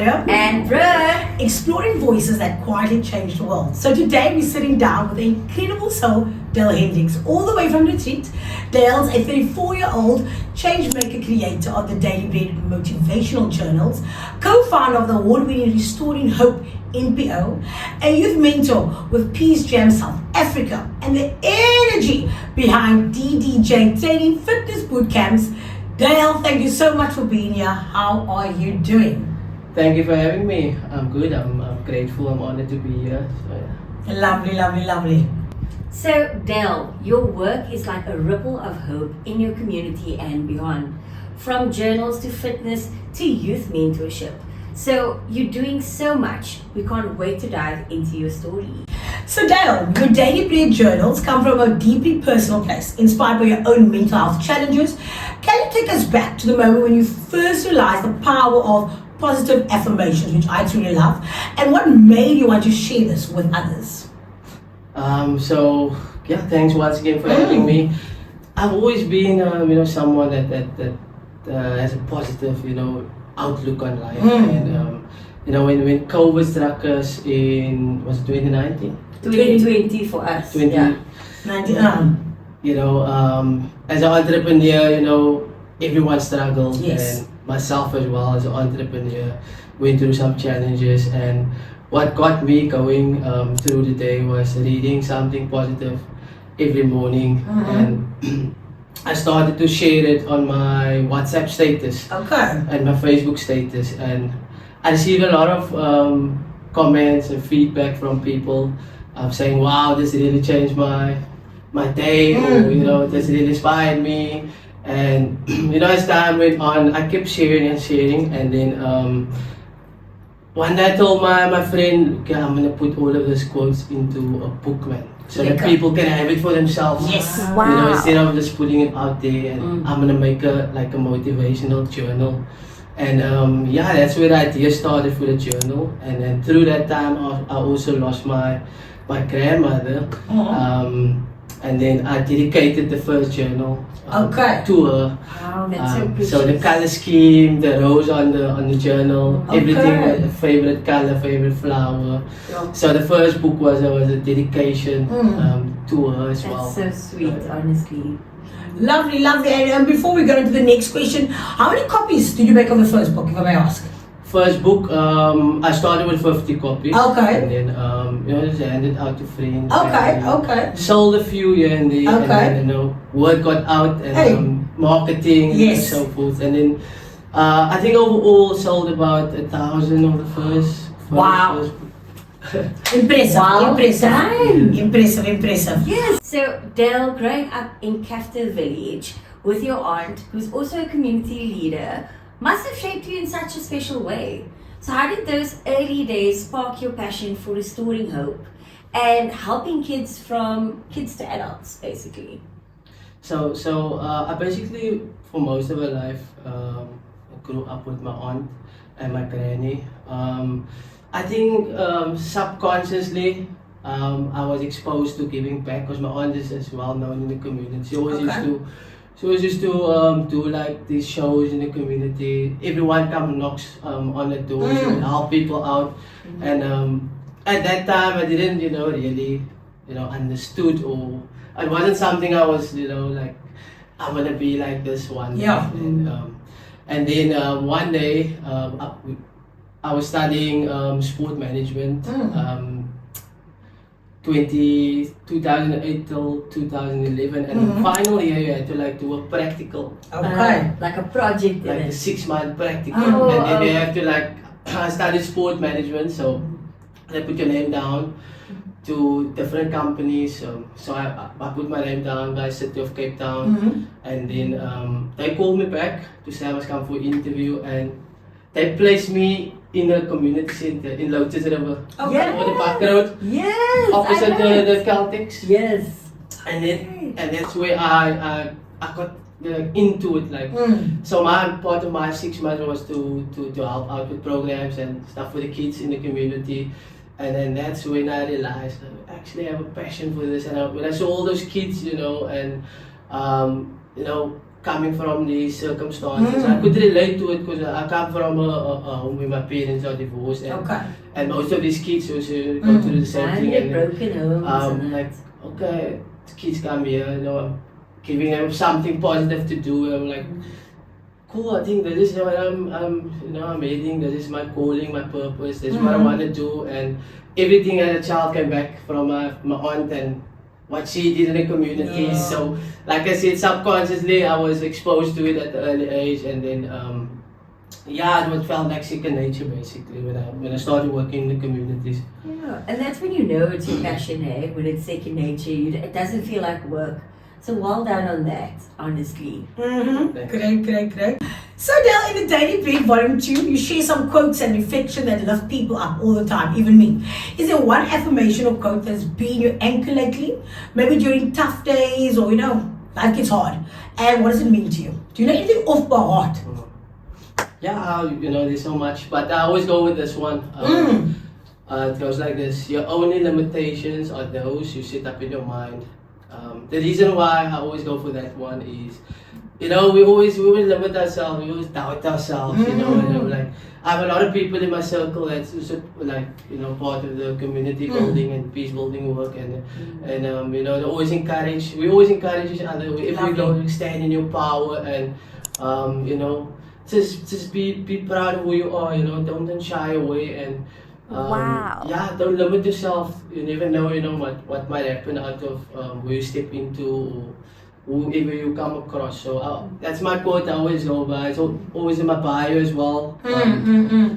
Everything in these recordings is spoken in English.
Temarah and Brooke, exploring voices that quietly change the world. So today we're sitting down with the incredible soul Dale Hendricks, all the way from Retreat. Dale's a 34-year-old changemaker, creator of the Daley Bread motivational journals, co-founder of the award-winning Restoring Hope NPO, a youth mentor with Peace Jam South Africa, and the energy behind DDJ Training fitness boot camps. Dale, thank you so much for being here. How are you doing? Thank you for having me. I'm good. I'm grateful. I'm honored to be here. So, yeah. Lovely, lovely, lovely. So Dale, your work is like a ripple of hope in your community and beyond. From journals to fitness to youth mentorship. So you're doing so much. We can't wait to dive into your story. So Dale, your Daley Bread journals come from a deeply personal place, inspired by your own mental health challenges. Can you take us back to the moment when you first realized the power of positive affirmations, which I truly love, and what made you want to share this with others? So yeah, thanks once again for having me. I've always been, someone that has a positive, outlook on life. And when COVID struck us in, was it 2019? 2020 for us. 19. As an entrepreneur, everyone struggles. Yes. And myself as well as an entrepreneur went through some challenges, and what got me going through the day was reading something positive every morning. And I started to share it on my WhatsApp status and my Facebook status, and I received a lot of comments and feedback from people saying, wow, this really changed my day, or this really inspired me. And as time went on, I kept sharing, and then one day I told my friend, okay, I'm gonna put all of these quotes into a book, man, so that people can have it for themselves. Yes. Wow. Instead of just putting it out there. And I'm gonna make a motivational journal. And that's where the idea started for the journal. And then through that time, I also lost my grandmother. And then I dedicated the first journal to her. Wow, that's so precious. So the color scheme, the rose on the journal, everything, favorite color, favorite flower. So the first book was a dedication to her as well. That's so sweet, honestly. Lovely, lovely. And before we go into the next question, how many copies did you make of the first book, if I may ask? First book, I started with 50 copies. Okay. And then, just handed out to friends. Okay. Sold a few here and there. And then, word got out, and marketing and so forth. And then, I think overall sold about 1,000 of the first Wow. First book. Impressive, Wow. impressive. Yes. So Dale, growing up in Cafda Village with your aunt, who's also a community leader, must have shaped you in such a special way. So how did those early days spark your passion for restoring hope and helping kids, from kids to adults, basically? So I basically, for most of my life, I grew up with my aunt and my granny. I think subconsciously, I was exposed to giving back, because my aunt is well known in the community. She always used to do like these shows in the community. Everyone knocks on the doors and help people out. And at that time, I didn't really understood, or it wasn't something I was like, I'm gonna be like this one day. And then one day I was studying sport management. 2008 till 2011, and the final year you had to do a practical, like a project, like a 6-month practical, and then you have to study sport management. So they put your name down to different companies. So I put my name down by City of Cape Town, and then they called me back to say I must come for interview, and they placed me in the community center in Lotus River. Okay. On the back road. Yes. Opposite the Celtics. Yes. And that's where I got into it. So part of my 6 months was to help out with programs and stuff for the kids in the community. And then that's when I realized I actually have a passion for this. And when I saw all those kids, and coming from these circumstances. I could relate to it because I come from a home where my parents are divorced, and most of these kids also go through the same thing. And broken homes. Like, okay, the kids come here, you know, I'm giving them something positive to do. I'm like, cool, I think this is what I'm heading, this is my calling, my purpose, this is what I want to do. And everything as a child came back from my aunt and what she did in the community. Yeah. So, like I said, subconsciously I was exposed to it at an early age, and then it felt like second nature basically when I started working in the communities. Yeah, and that's when you know it's your passion, eh? When it's second nature, it doesn't feel like work. So well done on that, honestly. Great. So Dale, in the Daily Bread Volume 2, you share some quotes and reflection that lift people up all the time, even me. Is there one affirmation or quote that's been your anchor lately? Maybe during tough days or, life gets hard. And what does it mean to you? Do you know anything off by heart? Yeah, there's so much, but I always go with this one. It goes like this: your only limitations are those you set up in your mind. The reason why I always go for that one is, we always limit ourselves, we always doubt ourselves, like I have a lot of people in my circle that's also like, part of the community building and peace building work, and they always encourage, we always encourage each other, if we go stand in your power, and just be proud of who you are, don't shy away, and don't limit yourself. You never know, what might happen out of where you step into or whoever you come across. So that's my quote I always go by. It's always in my bio as well.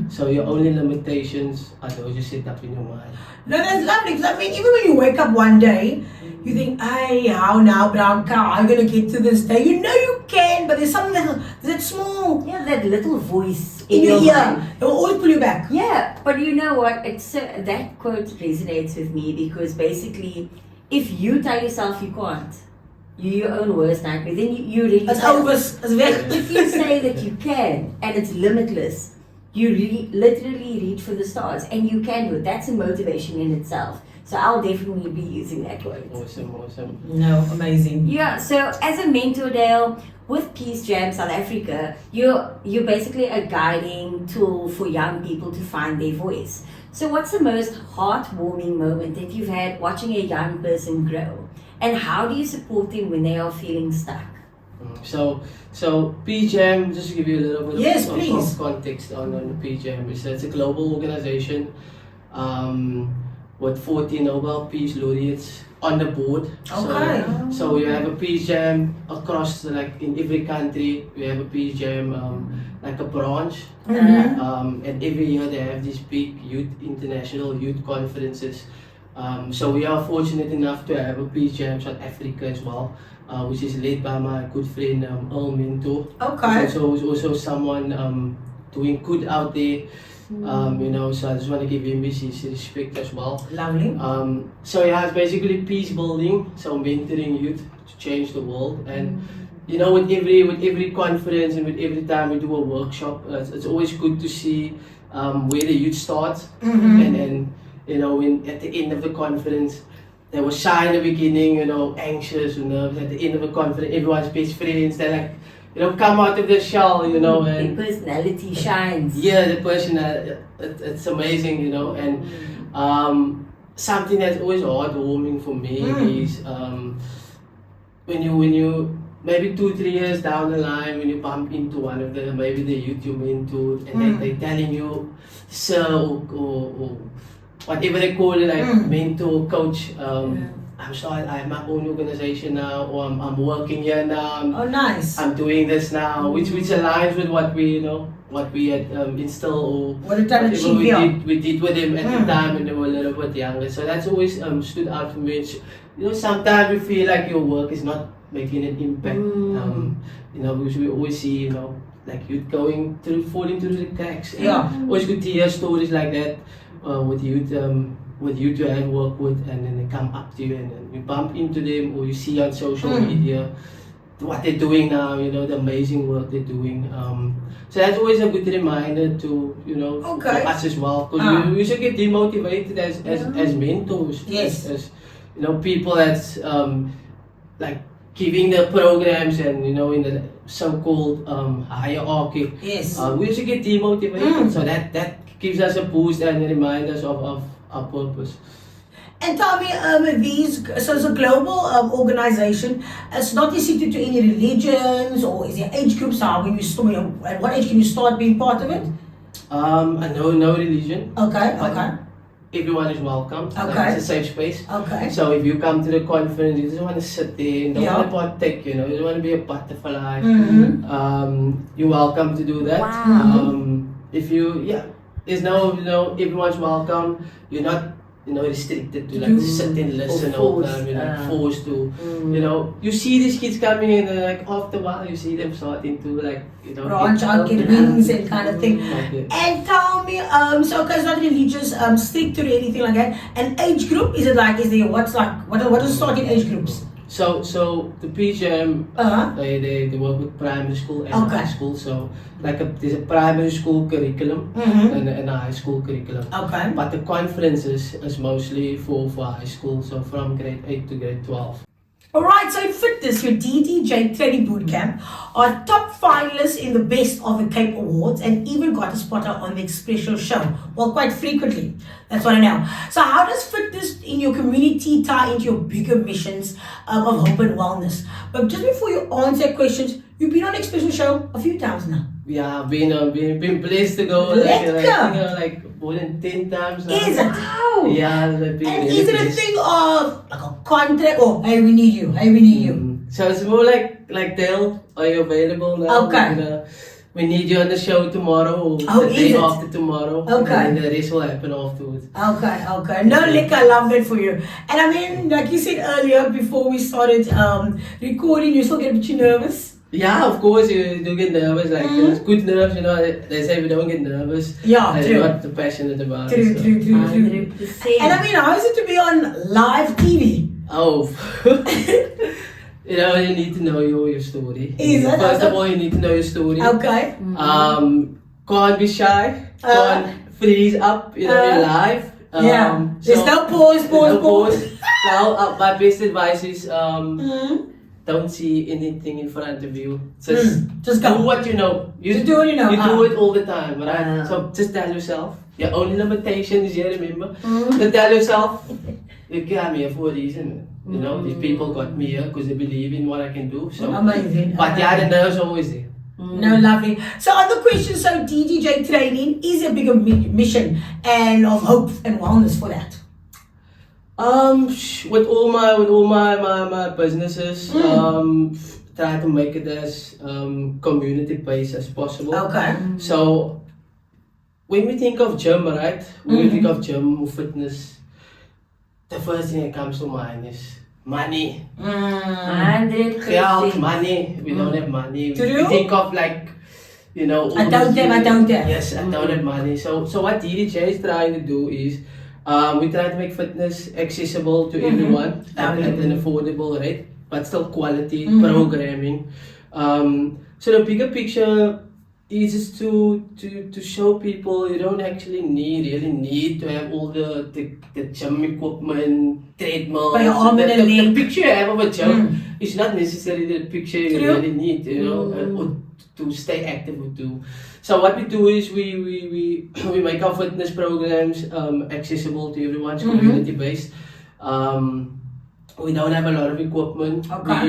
So your only limitations are those you set up in your mind. No, that's lovely, because I mean, even when you wake up one day, you think, hey, how now, brown cow, I'm going to get to this day. You know you can, but there's something that small. Yeah, that little voice in your ear. mind. It will always pull you back. Yeah, but you know what? That quote resonates with me, because basically, if you tell yourself you can't, you're your own worst nightmare, then you really It's can't. over. If you say that you can, and it's limitless, you literally reach for the stars, and you can do it. That's a motivation in itself. So I'll definitely be using that quote. Awesome. No, amazing. Yeah, so as a mentor, Dale, with Peace Jam South Africa, you're basically a guiding tool for young people to find their voice. So what's the most heartwarming moment that you've had watching a young person grow? And how do you support them when they are feeling stuck? So Peace Jam, just to give you a little bit of context on the Peace Jam, it's a global organization with 14 Nobel Peace Laureates on the board. Okay. So you have a Peace Jam across, like in every country, we have a Peace Jam, like a branch. And every year they have these big international youth conferences. So we are fortunate enough to have a Peace Jam South Africa as well, which is led by my good friend Earl Mentor. Okay. So who's also someone doing good out there. So I just want to give him his respect as well. Lovely. So yeah, it's basically peace building, so mentoring youth to change the world. And with every conference and with every time we do a workshop, it's always good to see where the youth starts, and when at the end of the conference they were shy in the beginning, anxious, nervous. At the end of the conference, everyone's best friends. They're like, come out of the shell, and the personality shines. Yeah, the personality, it's amazing, and something that's always heartwarming for me is when you maybe 2-3 years down the line, when you bump into one of the youth you mentor, and they're telling you, sir, or whatever they call it, like mentor, coach. I'm sorry, I have my own organization now, or I'm working here now. Nice. I'm doing this now, which aligns with what we had instilled, or what we did with them at the time when they were a little bit younger. So that's always stood out for me. Sometimes you feel like your work is not making an impact. Because we always see, like youth falling through the cracks. Yeah. Always good to hear stories like that with youth you have worked with, and then they come up to you and then you bump into them, or you see on social media what they're doing now, the amazing work they're doing. So that's always a good reminder to, for us as well, because we should get demotivated as mentors, yes. as people that's like giving the programs and in the so-called hierarchy, Yes. we also get demotivated. So that gives us a boost and reminds us of our purpose. And tell me, so it's a global organization. It's not restricted to any religions, or is there age groups? How when you start, at what age can you start being part of it? I know no religion. Okay, but okay, everyone is welcome. Okay. Like, it's a safe space. okay. So if you come to the conference, you just want to sit there and don't Yeah. want to partake, you don't want to be a butterfly. Mm-hmm. You're welcome to do that. Wow. If you, there's no, everyone's welcome. You're not, restricted to like sit and listen all the time. You're not forced to, you see these kids coming in and like after a while you see them starting to like, Branch out, get wings and kind of thing. Okay. And tell me, so okay, it's not religious, strict or anything like that. An age group, is it like, is there, what is starting age groups? So the PGM, they work with primary school and Okay. high school. So like there's a primary school curriculum Mm-hmm. and a high school curriculum. Okay. But the conferences is mostly for high school, so from grade 8 to grade 12. Alright, so in fitness, your DDJ Training Bootcamp are top finalists in the Best of the Cape Awards and even got a spot on the Expresso show. Well, quite frequently. That's what I know. So how does fitness in your community tie into your bigger missions of hope and wellness? But just before you answer questions, you've been on Expresso show a few times now. Yeah, I've been blessed to go like more than 10 times now. Is it? Wow. Yeah, I've been And really is it a blessed. thing of like a contract? Oh, hey, we need you. Hey, we need you. So it's more like Dale, are you available now? Okay. We need you on the show tomorrow or Oh, the day is it? after tomorrow. Okay. And then the rest will happen afterwards. Okay. No, Lick, I love that for you. And I mean, like you said earlier, before we started recording, you still get a bit nervous. Yeah, of course you do get nervous. Like it's good nerves, they say we don't get nervous. Yeah, That's true. what they're passionate about. True. so. 100%. And I mean, how is it to be on live TV? Oh, you need to know your story. Is it? First of all, you need to know your story. Okay. Can't be shy. Can't freeze up. You're live. Yeah. There's no pause. No pause. Well, my best advice is don't see anything in front of you. Just go. do what you know. Just do what you know. You do it all the time, right? So just tell yourself. Your only limitation is here, remember? Just tell yourself, you got me here for a reason. These people got me here because they believe in what I can do. So, Amazing. but yeah, the nerves are always there. No, lovely. So on the question, so DDJ Training is a bigger mission and of hope and wellness for that. With all my businesses, try to make it as community based as possible. Okay. So when we think of gym, right? When we think of gym or fitness, the first thing that comes to mind is money. 100%. Geld, money. We don't have money. True. We think of like, all I don't these- have. Yes, I don't have money. So what DDJ is trying to do is we try to make fitness accessible to everyone at an affordable rate, but still quality programming. So the bigger picture is just to show people you don't actually really need to have all the gym equipment, treadmill. But your arm and a the leg. picture you have of a gym is not necessarily the picture you True. really need, or to stay active or to. So what we do is we make our fitness programs accessible to everyone. It's community based. We don't have a lot of equipment. Okay.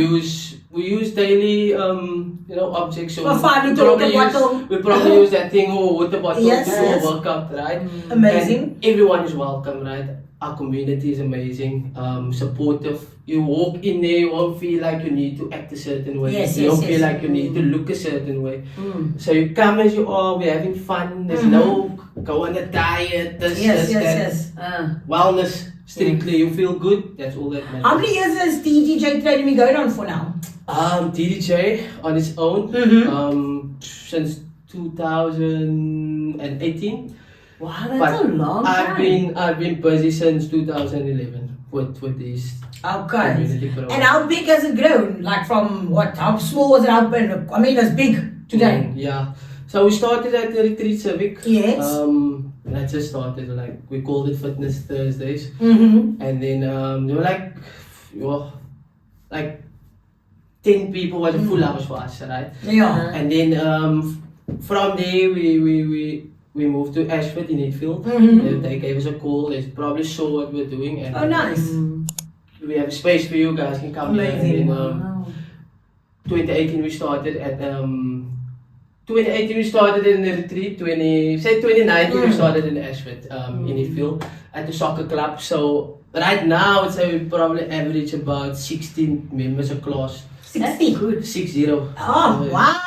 We use daily objects. So For fun, we water probably bottle. we probably use that thing or water bottle Yes, before yes. workout, right? Amazing. And everyone is welcome, right? Our community is amazing, supportive. You walk in there, you won't feel like you need to act a certain way. Yes, you don't yes, feel yes. like you need to look a certain way. So you come as you are, we're having fun. There's no go on a diet, this, that. Wellness, strictly, you feel good, that's all that matters. How many years has DDJ Training been going on for now? DDJ on its own, since 2018. Wow, that's a long time. I've been busy since 2011 with these Okay. community programs. And how big has it grown? Like from what? How small was it? I mean, it's big today. Yeah. So we started at the Retreat Civic. Yes. That just started, like, we called it Fitness Thursdays. Mm-hmm. And then they were like 10 people was a full hours for us, right? Yeah. And then from there we moved to Ashford in Enfield. They gave us a call. They probably saw what we're doing, and Oh, nice. we have space for you guys. Can come here. Amazing. And then, 2018 we started at 2018 we started in the retreat. 2019 we started in Ashford in Enfield at the soccer club. So right now I'd say we probably average about 16 members a class. 60. Good. 60. Oh, wow.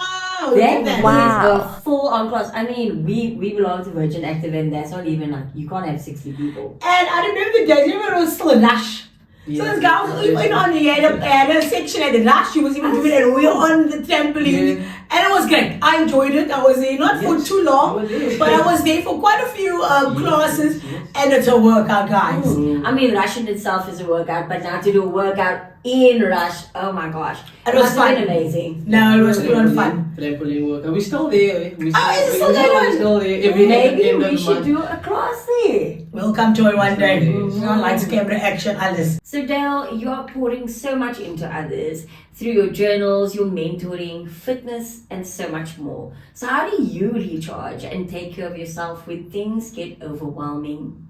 That is Wow. a full-on class. I mean, we belong to Virgin Active, and that's not even like, you can't have 60 people. And I remember the days, remember it was still a lush. So this guy was even on the had a section at the lush, she was even doing it, and we were on the trampoline. And it was great. I enjoyed it. I was there not for too long, but I was there for quite a few classes, and it's a workout, guys. I mean, Rush in itself is a workout, but now to do a workout in Rush, oh my gosh. It was must have been fun. amazing. No, it was full on fun. Trampoline work. We're still there. it's still going on? We're still there. Every Maybe end of we the should month. do a class there. We'll come to it one day. You know, lights, camera, action, alles. So Dale, you are pouring so much into others through your journals, your mentoring, fitness, and so much more. So how do you recharge and take care of yourself when things get overwhelming?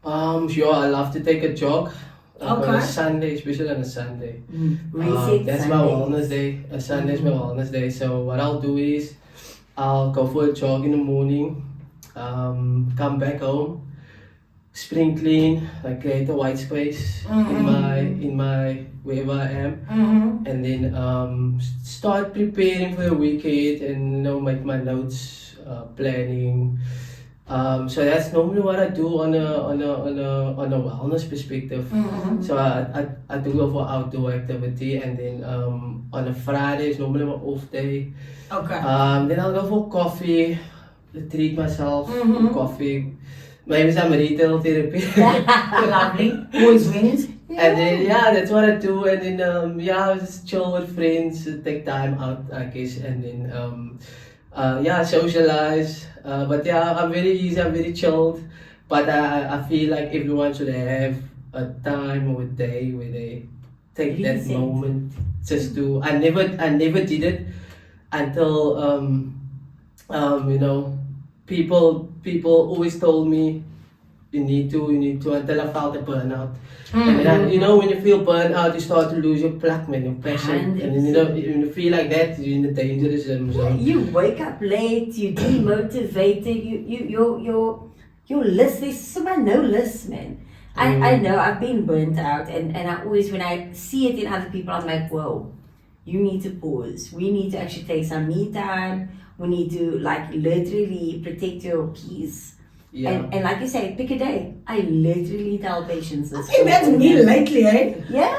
Sure, I love to take a jog. On a Okay. Sunday, especially on a Sunday. Reset That's my Sundays. wellness day. A Sunday is my wellness day. So what I'll do is I'll go for a jog in the morning, come back home, spring clean, like create a white space in my wherever I am, and then start preparing for the weekend and make my notes, planning. So that's normally what I do on a wellness perspective. So I do go for outdoor activity, and then on a Friday is normally my off day. Okay. Then I'll go for coffee, treat myself with coffee, maybe some retail therapy. Lovely. Always wins. And then that's what I do. And then just chill with friends, take time out, I guess, and then socialize. But I'm very easy, I'm very chilled. But I feel like everyone should have a time or a day where they take that Reset. moment just to. I never did it until people always told me you need to until I felt the burnout. And then when you feel burnt out, you start to lose your pluck, man, your passion. And then when you feel like that, you're in the dangerous zone. You wake up late, you're demotivated, your list, there's so much no list, man. I know I've been burnt out, and I always, when I see it in other people, I'm like, whoa, you need to pause. We need to actually take some me time. We need to literally protect your peace. Yeah. And like you say, pick a day. I literally tell patients this. I think that's me lately, eh? Yeah.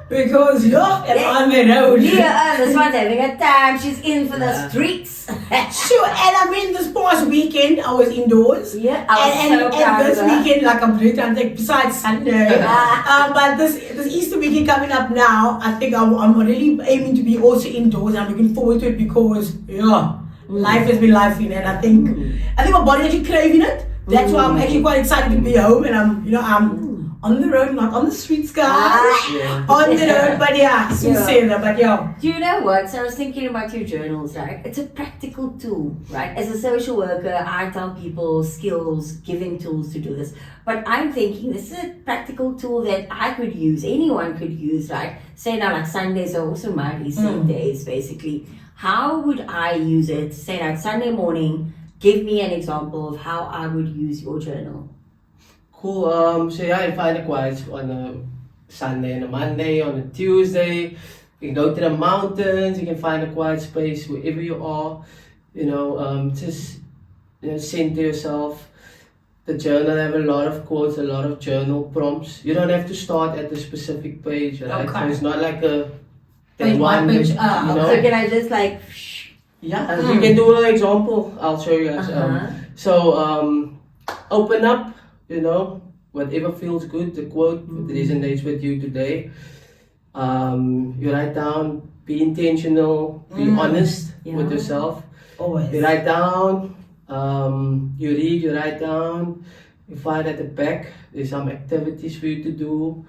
Because you're on the road. Yeah, this one's having a time. She's in for the streets. Sure, and I mean this past weekend I was indoors. Yeah, I was so proud and this of her. weekend, like I'm pretty, I'm like besides Sunday. But this Easter weekend coming up now, I think I'm really aiming to be also indoors. I'm looking forward to it because life has been life, and I think my body's actually craving it. That's why I'm actually quite excited to be home, and I'm on the road, not on the streets, guys. On the road, but sincere, but Do you know what? So I was thinking about your journals, right? It's a practical tool, right? As a social worker, I tell people skills, give them tools to do this. But I'm thinking this is a practical tool that I could use, anyone could use, right? Say now, like Sundays are also my reset days, basically. How would I use it? Say like Sunday morning, give me an example of how I would use your journal. Cool. So you find a quiet on a Sunday and a Monday, on a Tuesday. You can go to the mountains. You can find a quiet space wherever you are. Just center yourself. The journal have a lot of quotes, a lot of journal prompts. You don't have to start at a specific page, right? Okay. So it's not like a Page one, page, So can I just Yeah, you can do an example. I'll show you guys. Open up. Whatever feels good, the quote that resonates with you today. You write down, be intentional, be honest with yourself. always. You write down, you read, you write down, you find at the back, there's some activities for you to do.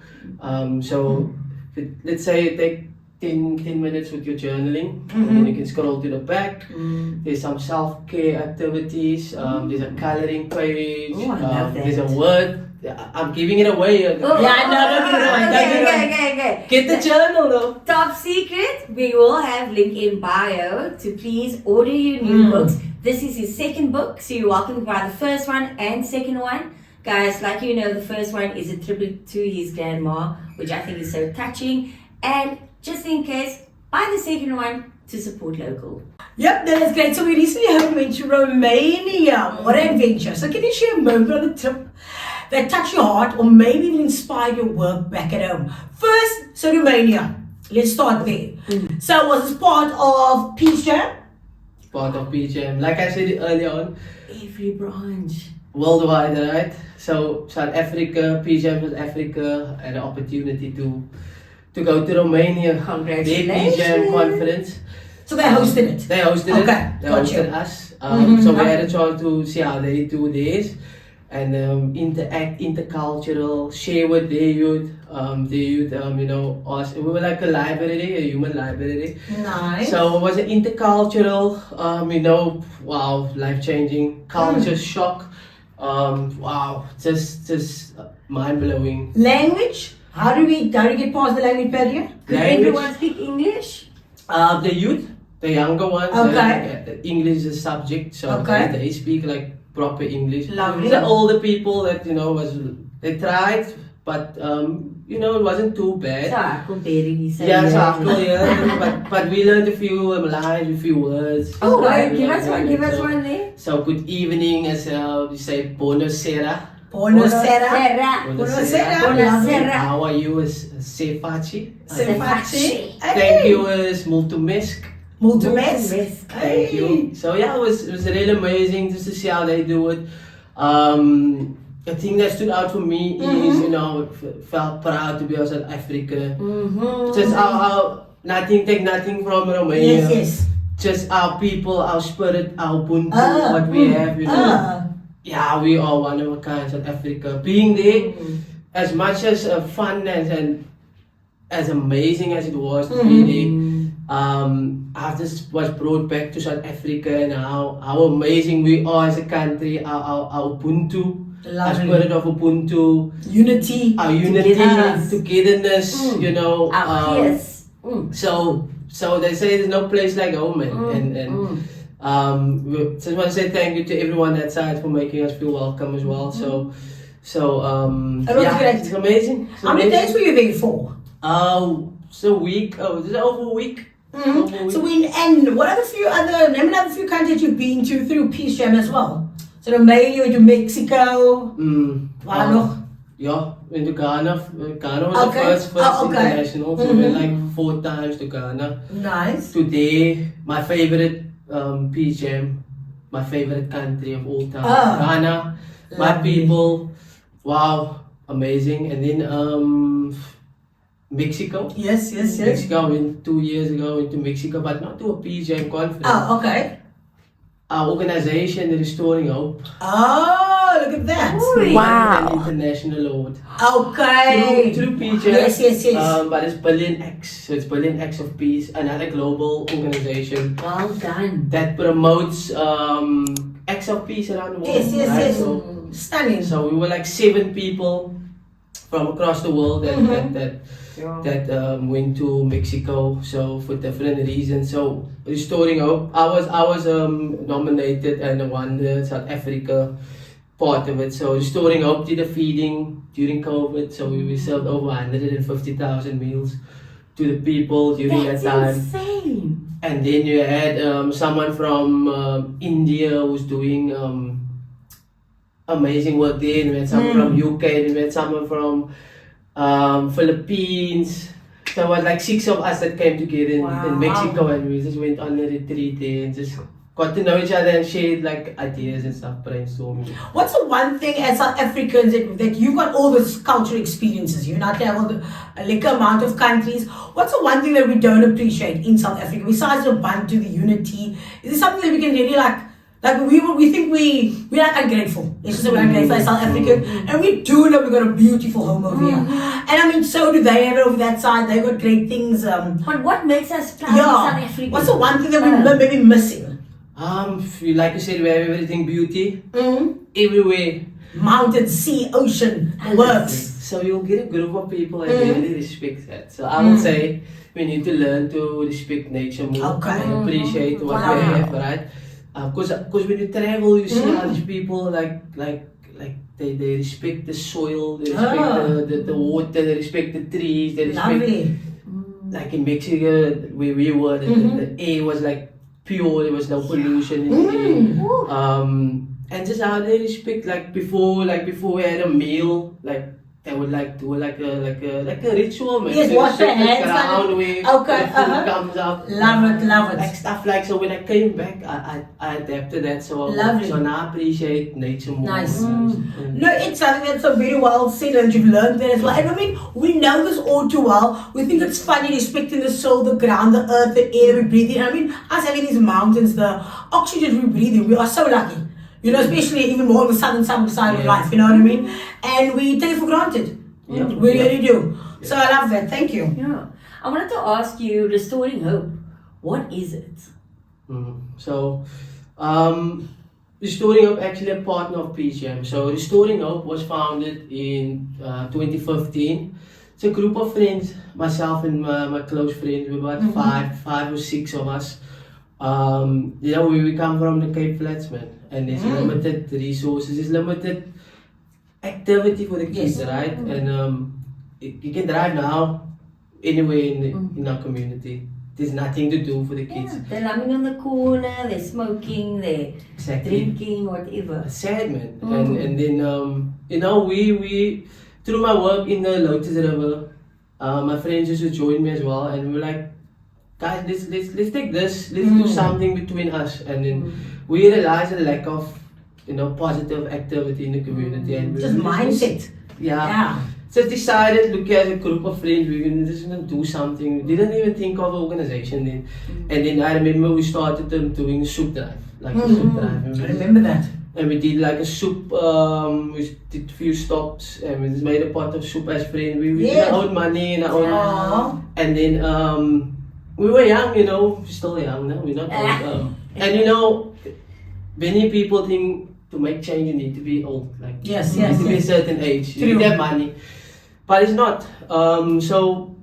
Let's say you take 10 minutes with your journaling, and then you can scroll to the back. There's some self-care activities. There's a coloring page. Oh, I love that. There's a word. I'm giving it away. Oh, Yeah, no, don't give it away, don't give it away. Okay. Get the journal though. Top secret, we will have link in bio to please order your new books. This is his second book, so you're welcome to buy the first one and second one. Guys, like you know, the first one is a tribute to his grandma, which I think is so touching. And just in case, buy the second one to support local. Yep, that is great. So we recently heard you went to Romania. What an adventure. So can you share a moment on the trip that touched your heart or maybe even inspired your work back at home? First, so Romania. Let's start there. So was this part of Peace Jam? Part of PGM. Like I said earlier on, Every branch. worldwide, right? So South Africa, PGM South Africa had an opportunity to go to Romania. Congratulations. Their PGM conference. So they hosted it. They hosted Okay, it. They got you. hosted us. So we had a chance to see how they do this and interact, intercultural, share with their youth. You know, us. We were like a library, a human library. Nice. So it was an intercultural, you know, wow, life-changing culture shock. Wow, just mind-blowing. Language? How do we get past the language barrier? Could everyone speak English? The youth, the younger ones, Okay. English is a subject, so Okay. they speak like proper English. Lovely. The older people that, you know, they tried, but you know, it wasn't too bad. So I could barely say Yeah, so that. after, yeah, but we learned a few lines, a few words. Oh, Yeah, give us one, give us so- one there. So good evening as you say buonasera. Buonasera. Buonasera. Buonasera. How are you is Sefaci. Sefaci. Thank you is multumesk. Multumes. Thank you. So yeah, it was really amazing just to see how they do it. The thing that stood out for me is, you know, felt proud to be a South African. Just our take nothing from Romania. Yes. Just our people, our spirit, our Ubuntu, what we have, you know. Yeah, we are one of a kind, South Africa. Being there, as much as fun and as amazing as it was to be there, I just was brought back to South Africa and how amazing we are as a country, our Ubuntu. Our spirit of Ubuntu, Unity. our unity, Togetherness. togetherness, you know. Yes. So they say there's no place like home, we just want to say thank you to everyone that side for making us feel welcome as well. So That was yeah, great. it's amazing. It's How many amazing. days were you there for? It's a week. Oh, is it over a week? Over a week. So name another few countries you've been to through Peace Jam as well. So Romania, to Mexico. Waar nog? Yeah, into Ghana. Ghana was Okay. the first Oh, okay. international. So we went like 4 times to Ghana. Nice. Today, my favorite PGM, my favorite country of all time, Ghana. My Lovely. people, wow, amazing. And then Mexico. Yes. Mexico, I went 2 years ago into Mexico, but not to a PGM conference. Oh, okay. Our organization, the Restoring Hope, Oh, look at that. won an international award. Okay. Through PGM. Yes. But it's Billion X, so it's Billion X of Peace, another global organization Well done. that promotes acts of peace around the world. Yes. So, Stunning. so we were like 7 people from across the world that went to Mexico. So for different reasons. So Restoring Hope, I was nominated and won the South Africa part of it. So Restoring Hope did a feeding during COVID. So we served over 150,000 meals to the people during That's that time. insane. And then you had someone from India who's doing amazing work there. And we had someone from UK, and we had someone from Philippines. So it was like 6 of us that came together in Mexico, and we just went on a retreat there and just got to know each other and shared like ideas and stuff, brainstorming. What's the one thing as South Africans that you've got all those cultural experiences, you've not traveled a liquor amount of countries. What's the one thing that we don't appreciate in South Africa besides the Ubuntu, the unity? Is there something that we can really like Like we think we're like ungrateful. It's just we're ungrateful as South African, and we do know we've got a beautiful home over here. And I mean, so do they have it over that side. They've got great things. But what makes us proud of South Africa? What's the one thing that we're maybe missing? Like you said, we have everything beauty everywhere. Mountain, sea, ocean, works. So you'll get a group of people that really respect that. So I would say we need to learn to respect nature more and appreciate what we have, right? Because when you travel, you see how these people like they respect the soil, they respect the water, they respect the trees, they respect. Like in Mexico, where we were, the air was like pure, there was no pollution in the air. And just how they respect, like before we had a meal, like they would like do like a ritual, man. Yes, wash their hands. The food comes out. Love it. Like stuff like, so when I came back, I adapted that. So now I appreciate nature more. Nice. No, it's something that's so very well said, and you've learned that as well. And I mean, we know this all too well. We think it's funny respecting the soul, the ground, the earth, the air we breathe in. I mean, us having these mountains, the oxygen we breathe in, we are so lucky. You know, especially even more on the southern side of life, you know what I mean? And we take it for granted. We really do. So I love that. Thank you. Yeah. I wanted to ask you, Restoring Hope, what is it? So, Restoring Hope actually a partner of PGM. So Restoring Hope was founded in 2015. It's a group of friends, myself and my close friends, we're about five or six of us. We come from the Cape Flats, man. And there's limited resources, there's limited activity for the kids, right? And you can drive now anywhere in our community. There's nothing to do for the kids. They're lying on the corner, they're smoking, they're drinking, whatever. It's sad, man. And then we through my work in the Lotus River, my friends used to join me as well, and we're like, guys, let's take this, let's do something between us. And then we realized a lack of, positive activity in the community. And just mindset. Yeah. So decided, look, as a group of friends, we're just gonna do something. We didn't even think of an organization then. And then I remember we started doing a soup drive. Like a soup drive. I remember that. And we did like a soup, we did a few stops, and we just made a pot of soup as friends. We did our own money and our own. And then we were young, we're still young, no? We're not old. And many people think to make change you need to be old. Like you need to be a certain age. You need to have money. But it's not. So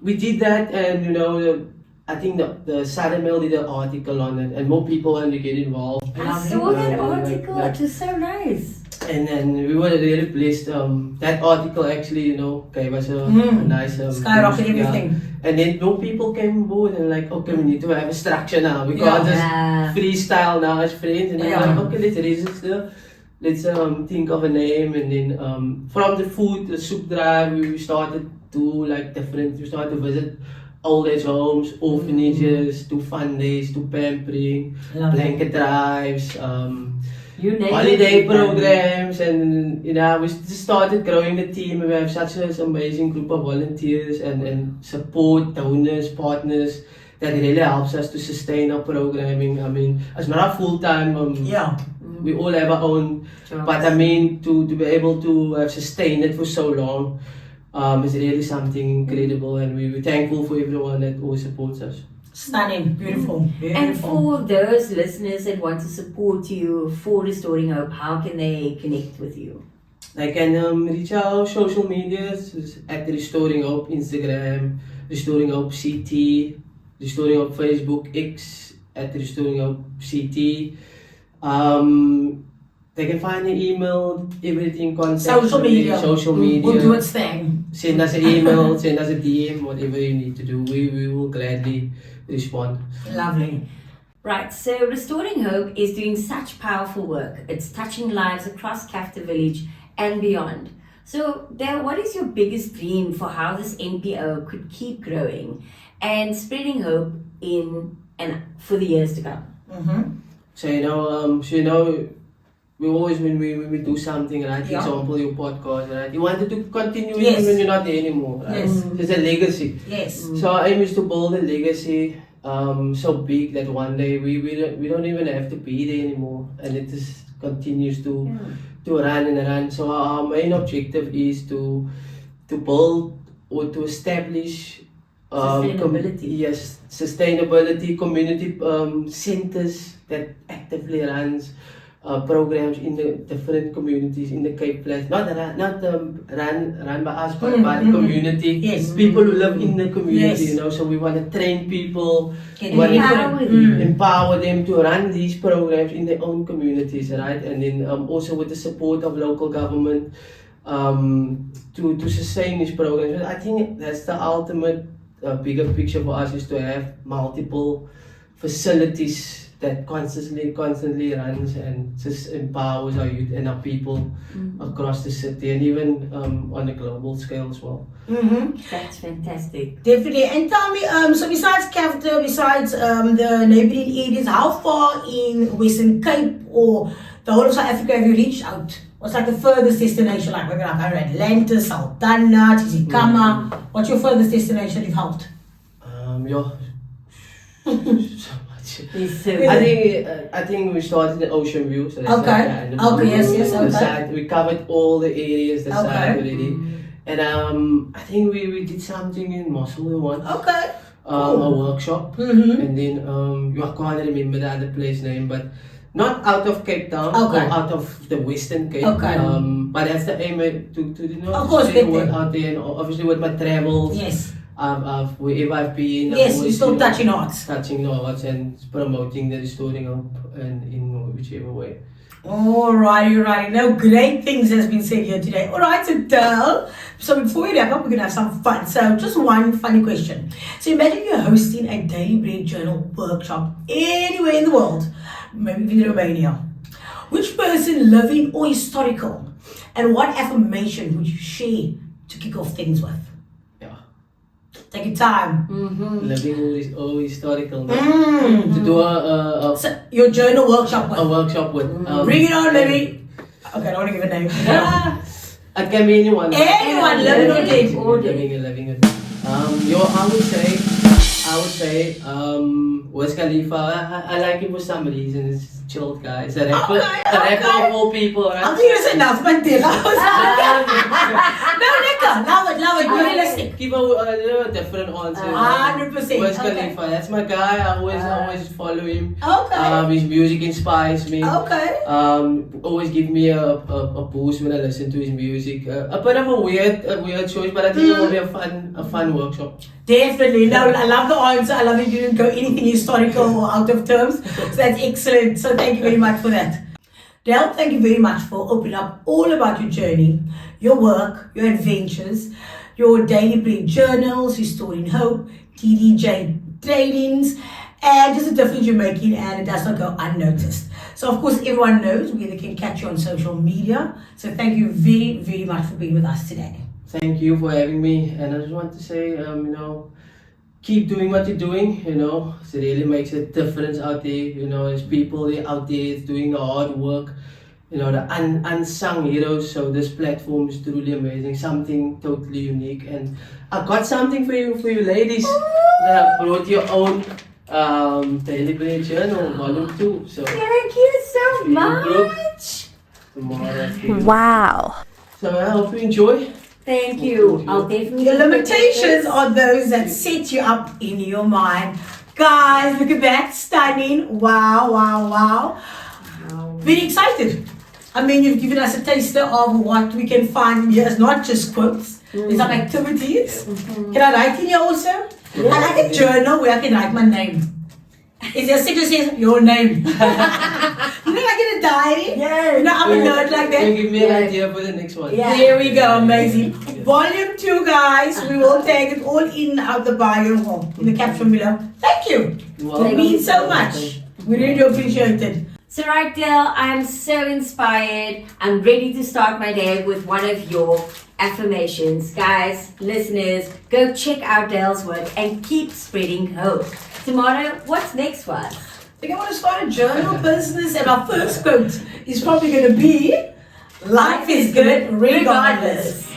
we did that, and I think the Southern Mail did an article on it, and more people wanted to get involved. I saw that article, it was so nice. And then we were really blessed. That article actually, gave us a nice skyrocket everything. And then more people came on board and like, okay, we need to have a structure now. We can't just freestyle now as friends. And then like, okay, let's register. Let's think of a name. And then from the food, the soup drive, we started to we started to visit old age homes, orphanages, do fun days, do pampering, blanket drives, holiday programs, and we just started growing the team. We have such an amazing group of volunteers and support, donors, partners that really helps us to sustain our programming. I mean, it's not a full-time, we all have our own, but I mean, to be able to have sustained it for so long is really something incredible, and we're thankful for everyone that always supports us. Stunning, beautiful. And for those listeners that want to support you for Restoring Hope, how can they connect with you? They can reach our social medias at Restoring Hope Instagram, Restoring Hope CT, Restoring Hope Facebook, X at Restoring Hope CT. They can find the email, everything, contact social media. We'll do its thing. Send us an email, send us a DM, whatever you need to do. We will gladly respond. Lovely. Right, so Restoring Hope is doing such powerful work. It's touching lives across Cafda Village and beyond. So, Dale, what is your biggest dream for how this NPO could keep growing and spreading hope in and for the years to come? So, we always, when we do something, right? For example, your podcast, right? You wanted to continue even when you're not there anymore, right? Yes. It's a legacy. Yes. So our aim is to build a legacy so big that one day we don't even have to be there anymore, and it just continues to run and run. So our main objective is to build or to establish sustainability community centers that actively runs programs in the different communities in the Cape Flats, not run by us, but by the community. Yes. People who live in the community, Yes. you know. So we want to train people, Empower empower them to run these programs in their own communities, right? And then also with the support of local government to sustain these programs. I think that's the ultimate bigger picture for us, is to have multiple facilities that constantly runs and just empowers our youth and our people across the city, and even on a global scale as well. That's fantastic. Definitely. And tell me, so besides Cafda, besides the neighboring areas, how far in Western Cape or the whole of South Africa have you reached out? What's like the furthest destination? Like maybe like Atlanta, Saldanha, Tisikama. What's your furthest destination you've helped? So much. I think we started in Ocean View. So that's Okay. the Okay. side. We covered all the areas that Okay. side already. And I think we did something in Mosul once. Okay. A workshop. And then I can't remember the other place name, but not out of Cape Town, Okay. or out of the Western Cape. Okay. But that's the aim, to you know, Of course, spread the big word thing. out there, and obviously with my travels. Yes. Wherever I've been, Yes, I've you're still you know, touching hearts. touching the hearts and promoting the Restoring Hope, and in whichever way. Alrighty. No, great things has been said here today. Alright, so Dale, so before we wrap up, we're gonna have some fun. So just one funny question. So imagine you're hosting a Daley Bread journal workshop anywhere in the world, maybe even in Romania. Which person, living or historical, and what affirmation would you share to kick off things with? Take your time. Living or historical. To do So, your journal workshop a with. workshop with. Bring it on, baby. Okay, I don't want to give a name. It can be anyone. Anyone, living or dead. Living or dead. I would say, Wiz Khalifa. I like him for some reason. He's a chilled guy. He's a rapper. Okay. A rapper of all people, right? I'm going to say Nelson Mandela. No, lekker. Love it. Be realistic. Give a different answer. 100%. Wiz Okay. Khalifa. That's my guy. I always follow him. Okay. His music inspires me. Okay. Always give me a boost when I listen to his music. A bit of a weird choice, but I think it will be a fun workshop. Definitely. No, I love the answer. I love it. You didn't go anything historical or out of terms. So that's excellent. So thank you very much for that. Dale, thank you very much for opening up all about your journey, your work, your adventures, your Daley Bread journals, Restoring Hope, DDJ trainings, and just the difference you're making, and it does not go unnoticed. So of course, everyone knows we can catch you on social media. So thank you very, very much for being with us today. Thank you for having me, and I just want to say, keep doing what you're doing, it really makes a difference out there, there's people out there doing the hard work, the unsung heroes, so this platform is truly amazing, something totally unique, and I got something for you ladies. I brought your own Daley Bread journal, volume 2, so Thank you so much. Tomorrow. Wow. So I hope you enjoy. Thank you. I'll definitely. The limitations are those that set you up in your mind. Guys, look at that. Stunning. Wow. Very excited. I mean, you've given us a taster of what we can find here. It's not just quotes. There's some activities. Can I write in here also? I like a journal where I can write my name. Is there a sticker says your name? Like in a diary? Yes. I'm a nerd like that. You give me an idea for the next one. Yeah. There we go, amazing. Volume 2, guys. We will take it all in out the bio home in the caption below. Thank you. It means so much. We really do appreciate it. So right, Dale, I'm so inspired. I'm ready to start my day with one of your affirmations. Guys, listeners, go check out Dale's work and keep spreading hope. Tomorrow, what's next for us? I think I want to start a journal business, and our first quote is probably going to be, life is good regardless.